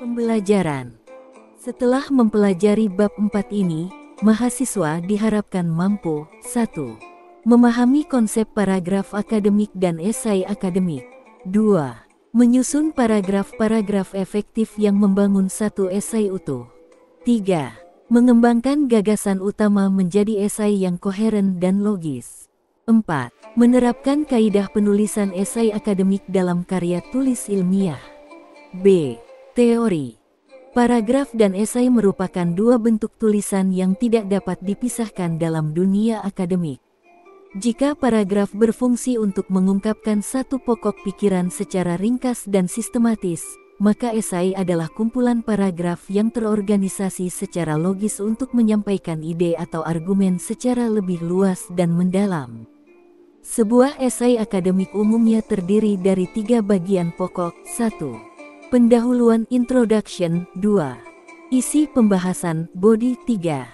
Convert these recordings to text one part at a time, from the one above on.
Pembelajaran. Setelah mempelajari bab 4 ini, mahasiswa diharapkan mampu 1. Memahami konsep paragraf akademik dan esai akademik. 2. Menyusun paragraf-paragraf efektif yang membangun satu esai utuh. 3. Mengembangkan gagasan utama menjadi esai yang koheren dan logis. 4. Menerapkan kaidah penulisan esai akademik dalam karya tulis ilmiah. B. Teori. Paragraf dan esai merupakan dua bentuk tulisan yang tidak dapat dipisahkan dalam dunia akademik. Jika paragraf berfungsi untuk mengungkapkan satu pokok pikiran secara ringkas dan sistematis, maka esai adalah kumpulan paragraf yang terorganisasi secara logis untuk menyampaikan ide atau argumen secara lebih luas dan mendalam. Sebuah esai akademik umumnya terdiri dari 3 bagian pokok. 1. Pendahuluan introduction. 2. Isi pembahasan body. 3.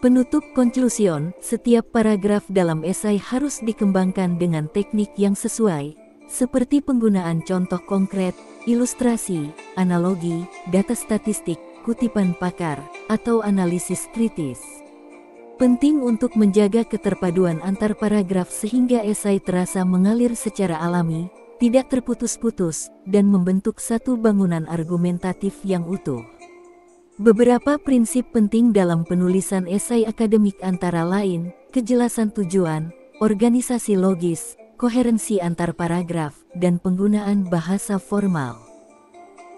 Penutup conclusion. Setiap paragraf dalam esai harus dikembangkan dengan teknik yang sesuai, seperti penggunaan contoh konkret, ilustrasi, analogi, data statistik, kutipan pakar, atau analisis kritis. Penting untuk menjaga keterpaduan antar paragraf sehingga esai terasa mengalir secara alami, tidak terputus-putus, dan membentuk satu bangunan argumentatif yang utuh. Beberapa prinsip penting dalam penulisan esai akademik antara lain, kejelasan tujuan, organisasi logis, koherensi antar paragraf, dan penggunaan bahasa formal.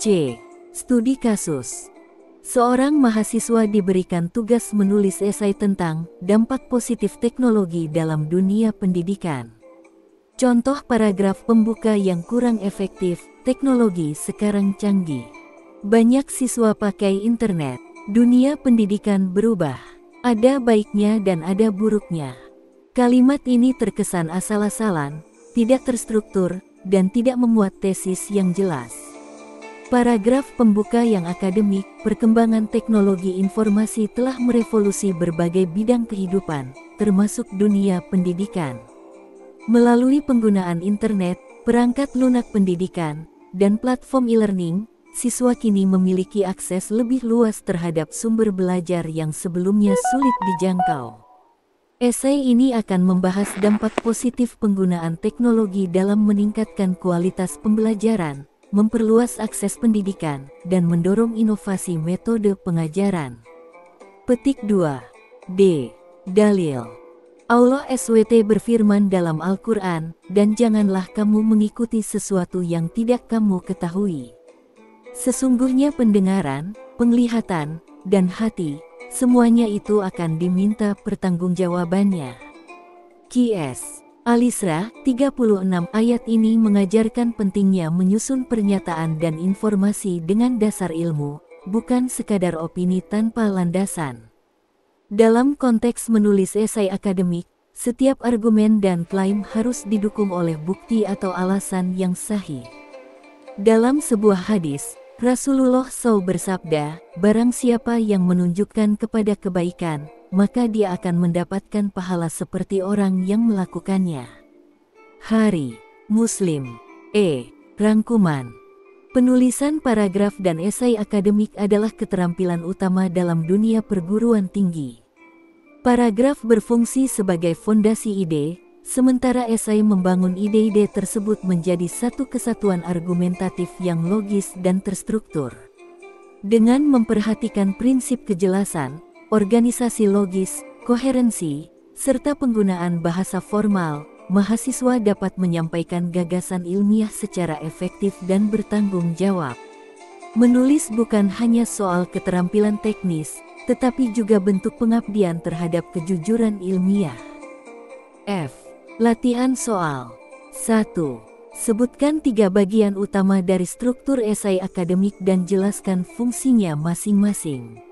C. Studi kasus. Seorang mahasiswa diberikan tugas menulis esai tentang dampak positif teknologi dalam dunia pendidikan. Contoh paragraf pembuka yang kurang efektif, teknologi sekarang canggih. Banyak siswa pakai internet. Dunia pendidikan berubah. Ada baiknya dan ada buruknya. Kalimat ini terkesan asal-asalan, tidak terstruktur, dan tidak memuat tesis yang jelas. Paragraf pembuka yang akademik, perkembangan teknologi informasi telah merevolusi berbagai bidang kehidupan, termasuk dunia pendidikan. Melalui penggunaan internet, perangkat lunak pendidikan, dan platform e-learning, siswa kini memiliki akses lebih luas terhadap sumber belajar yang sebelumnya sulit dijangkau. Esai ini akan membahas dampak positif penggunaan teknologi dalam meningkatkan kualitas pembelajaran, memperluas akses pendidikan, dan mendorong inovasi metode pengajaran. Petik 2. D. Dalil. Allah SWT berfirman dalam Al-Quran, dan janganlah kamu mengikuti sesuatu yang tidak kamu ketahui. Sesungguhnya pendengaran, penglihatan, dan hati, semuanya itu akan diminta pertanggungjawabannya. Qs. Al-Isra 36. Ayat ini mengajarkan pentingnya menyusun pernyataan dan informasi dengan dasar ilmu, bukan sekadar opini tanpa landasan. Dalam konteks menulis esai akademik, setiap argumen dan klaim harus didukung oleh bukti atau alasan yang sahih. Dalam sebuah hadis, Rasulullah SAW bersabda, barang siapa yang menunjukkan kepada kebaikan, maka dia akan mendapatkan pahala seperti orang yang melakukannya. Hari Muslim. Rangkuman. Penulisan paragraf dan esai akademik adalah keterampilan utama dalam dunia perguruan tinggi. Paragraf berfungsi sebagai fondasi ide, sementara esai membangun ide-ide tersebut menjadi satu kesatuan argumentatif yang logis dan terstruktur. Dengan memperhatikan prinsip kejelasan, organisasi logis, koherensi, serta penggunaan bahasa formal, mahasiswa dapat menyampaikan gagasan ilmiah secara efektif dan bertanggung jawab. Menulis bukan hanya soal keterampilan teknis, tetapi juga bentuk pengabdian terhadap kejujuran ilmiah. F. Latihan soal. 1. Sebutkan 3 bagian utama dari struktur esai akademik dan jelaskan fungsinya masing-masing.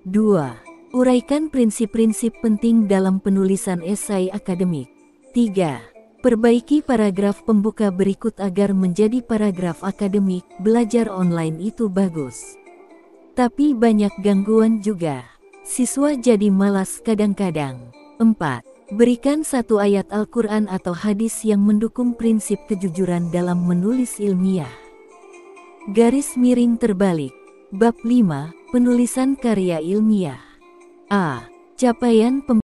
2. Uraikan prinsip-prinsip penting dalam penulisan esai akademik. 3. Perbaiki paragraf pembuka berikut agar menjadi paragraf akademik. Belajar online itu bagus, tapi banyak gangguan juga. Siswa jadi malas kadang-kadang. 4. Berikan satu ayat Al-Quran atau hadis yang mendukung prinsip kejujuran dalam menulis ilmiah. Garis miring terbalik. Bab 5. Penulisan karya ilmiah. A. Capaian